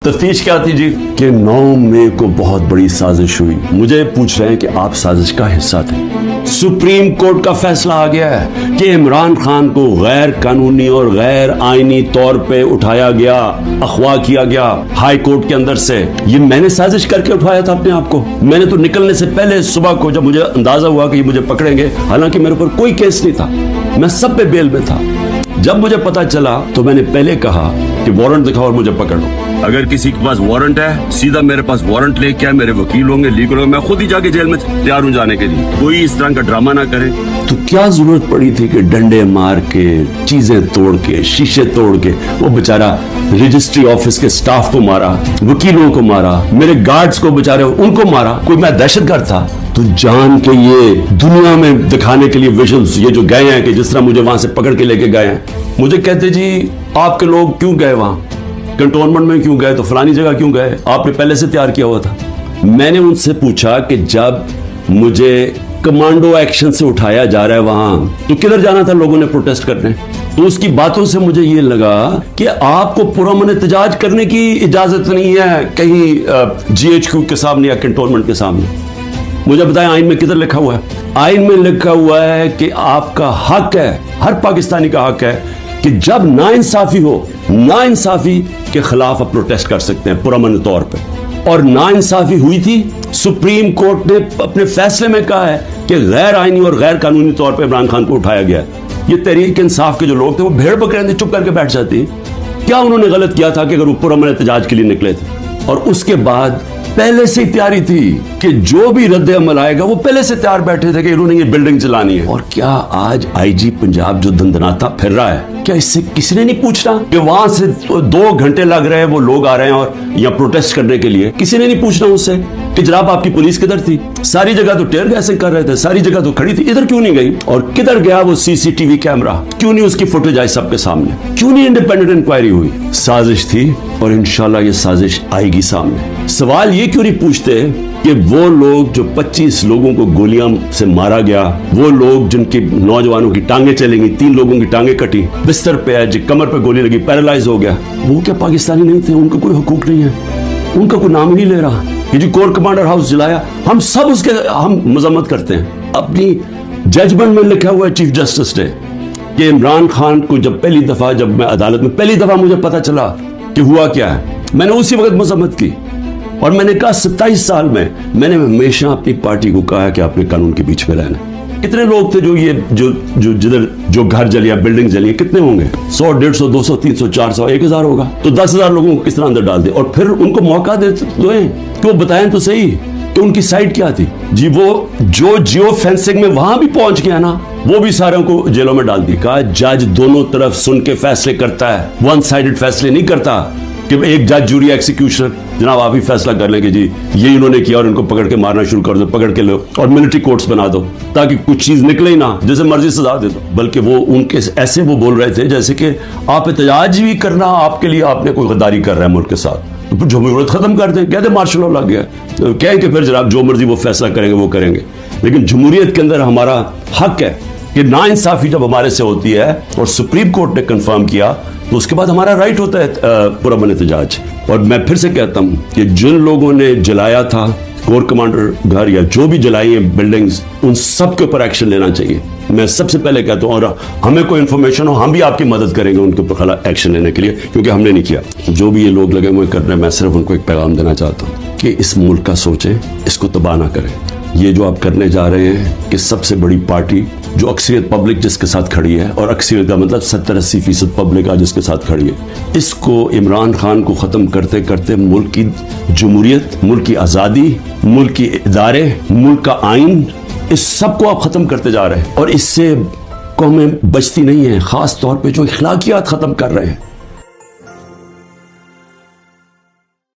तफ्तीश क्या थी जी कि 9 मई को बहुत बड़ी साजिश हुई। मुझे पूछ रहे हैं कि आप साजिश का हिस्सा थे। सुप्रीम कोर्ट का फैसला आ गया है कि इमरान खान को गैर कानूनी और गैर आईनी तौर पे उठाया गया, अगवा किया गया हाई कोर्ट के अंदर से। ये मैंने साजिश करके उठाया था अपने आप को। मैंने तो निकलने से पहले सुबह को जब मुझे अंदाजा हुआ कि ये मुझे पकड़ेंगे, हालांकि मेरे ऊपर कोई केस नहीं था, मैं सब पे बेल में था। जब मुझे पता चला तो मैंने पहले कहा कि वारंट दिखाओ और मुझे पकड़ लो। अगर किसी के पास वारंट है, सीधा मेरे पास वारंट लेके आए, मेरे वकील होंगे, लीगल होंगे, मैं खुद ही जाके जेल में तैयार हूं जाने के लिए। कोई इस तरह का ड्रामा ना करे। तो क्या जरूरत पड़ी थी कि डंडे मार के, चीजें तोड़ के, शीशे तोड़ के वो बेचारा रजिस्ट्री ऑफिस के स्टाफ को मारा, वकीलों को मारा, मेरे गार्ड्स को बेचारे उनको मारा। कोई मैं दहशतगर्द था? तो जान के ये दुनिया में दिखाने के लिए विजुअल्स ये जो गए हैं कि जिस तरह मुझे वहां से पकड़ के लेके गए हैं, मुझे कहते जी आपके लोग क्यों गए वहां, कंटोनमेंट में क्यों गए, तो फलानी जगह क्यों गए, आपने पहले से तैयार किया हुआ था। मैंने उनसे पूछा कि जब मुझे कमांडो एक्शन से उठाया जा रहा है वहां, तो किधर जाना था लोगों ने प्रोटेस्ट करने? तो उसकी बातों से मुझे ये लगा कि आपको पुरअमन एहतजाज करने की इजाजत नहीं है कहीं GHQ के सामने या कंटोनमेंट के सामने। मुझे बताएं आइन में किधर लिखा हुआ है? आइन में लिखा हुआ है कि आपका हक है, हर पाकिस्तानी का हक है कि जब नाइंसाफी हो, नाइंसाफी के खिलाफ आप प्रोटेस्ट कर सकते हैं पुरअमन तौर पे। और नाइंसाफी हुई थी, सुप्रीम कोर्ट ने अपने फैसले में कहा है कि गैर आईनी और गैर कानूनी तौर पे इमरान खान को उठाया गया। ये तहरीक इंसाफ के जो लोग थे वो भेड़ बकरे चुप करके बैठ जाते। क्या उन्होंने गलत किया था कि अगर वो पुरअमन एहतजाज के लिए निकले थे? और उसके बाद पहले से ही तैयारी थी कि जो भी रद्द अमल आएगा वो पहले से तैयार बैठे थे कि इन्होंने ये बिल्डिंग चलानी है। और क्या आज IG पंजाब जो दंदनाता फिर रहा है, क्या इससे किसी ने नहीं पूछना कि वहां से 2 घंटे लग रहे हैं, वो लोग आ रहे हैं और या प्रोटेस्ट करने के लिए? किसी ने नहीं पूछना उससे कि जनाब आपकी पुलिस किधर थी? सारी जगह तो टेयर गैसिंग कर रहे थे, सारी जगह तो खड़ी थी, इधर क्यों नहीं गई? और किधर गया वो CCTV कैमरा? क्यों नहीं उसकी फुटेज आई सबके सामने? क्यों नहीं इंडिपेंडेंट इंक्वायरी हुई? साजिश थी और इंशाल्लाह ये साजिश आएगी सामने। सवाल ये क्यों नहीं पूछते कि वो लोग जो 25 लोगों को गोलियां से मारा गया, वो लोग जिनकी नौजवानों की टांगे चली गई, 3 लोगों की टांगे कटी, बिस्तर पे है, कमर पे गोली लगी, पैरालाइज हो गया, वो क्या पाकिस्तानी नहीं थे? उनका कोई हुकूक नहीं है, उनका कोई नाम ही नहीं ले रहा। ये जो कोर कमांडर हाउस जलाया, हम सब उसके हम मजम्मत करते हैं। अपनी जजमेंट में लिखा हुआ है चीफ जस्टिस ने कि इमरान खान को जब पहली दफा, जब मैं अदालत में पहली दफा मुझे पता चला कि हुआ क्या है, मैंने उसी वक्त मजम्मत की और मैंने कहा 27 साल में मैंने हमेशा अपनी पार्टी को कहा कि आपने कानून के बीच में रहना। कितने लोग थे जो ये जो जिधर जो घर जलिया, बिल्डिंग जली, कितने होंगे? 100, 150, 200, 300, 400, 1000 होगा। तो 10,000 लोगों को किस तरह अंदर डाल दे और फिर उनको मौका दे दो कि वो बताएं तो सही कि उनकी साइड क्या थी। जी वो जो जियो फेंसिंग में वहां भी पहुंच गया ना, वो भी सारों को जेलों में डाल दी। कहा जज दोनों तरफ सुन के फैसले करता है, वन साइडेड फैसले नहीं करता कि एक जज, जूरी, एक्सिक्यूशनर जनाब आप ही फैसला कर लेंगे जी ये इन्होंने किया और इनको पकड़ के मारना शुरू कर दो, पकड़ के लो और मिलिट्री कोर्ट्स बना दो ताकि कुछ चीज निकले ही ना, जैसे मर्जी सजा दे दो। बल्कि वो उनके ऐसे वो बोल रहे थे जैसे कि आप एहतजाज भी करना आपके लिए आपने कोई गद्दारी कर रहा है मुल्क के साथ, तो फिर जमहूरियत खत्म कर दें, कहते मार्शल लॉ लग गया, तो कहें कि फिर जनाब जो मर्जी वो फैसला करेंगे वो करेंगे। लेकिन जमहूरियत के अंदर हमारा हक है कि नाइंसाफी जब हमारे से होती है और सुप्रीम कोर्ट ने कंफर्म किया तो उसके बाद हमारा राइट होता है पुरअमन एहतजाज। और मैं फिर से कहता हूं कि जिन लोगों ने जलाया था कोर कमांडर घर या जो भी जलाई है बिल्डिंग्स, उन सब के ऊपर एक्शन लेना चाहिए। मैं सबसे पहले कहता हूं और हमें कोई इन्फॉर्मेशन हो हम भी आपकी मदद करेंगे उनके ऊपर एक्शन लेने के लिए, क्योंकि हमने नहीं किया। जो भी ये लोग लगे हुए कर रहे हैं, मैं सिर्फ उनको एक पैगाम देना चाहता हूं कि इस मुल्क का सोचें, इसको तबाह ना करें। ये जो आप करने जा रहे हैं कि सबसे बड़ी पार्टी जो अक्सरियत पब्लिक जिसके साथ खड़ी है, और अक्सरियत का मतलब 70-80% पब्लिक आज जिसके साथ खड़ी है, इसको इमरान खान को खत्म करते करते मुल्क की जमहूरियत, मुल्क की आज़ादी, मुल्क की इदारे, मुल्क का आइन, इस सब को आप खत्म करते जा रहे हैं और इससे कौमें बचती नहीं है, खास तौर पे जो अखलाकियात खत्म कर रहे हैं।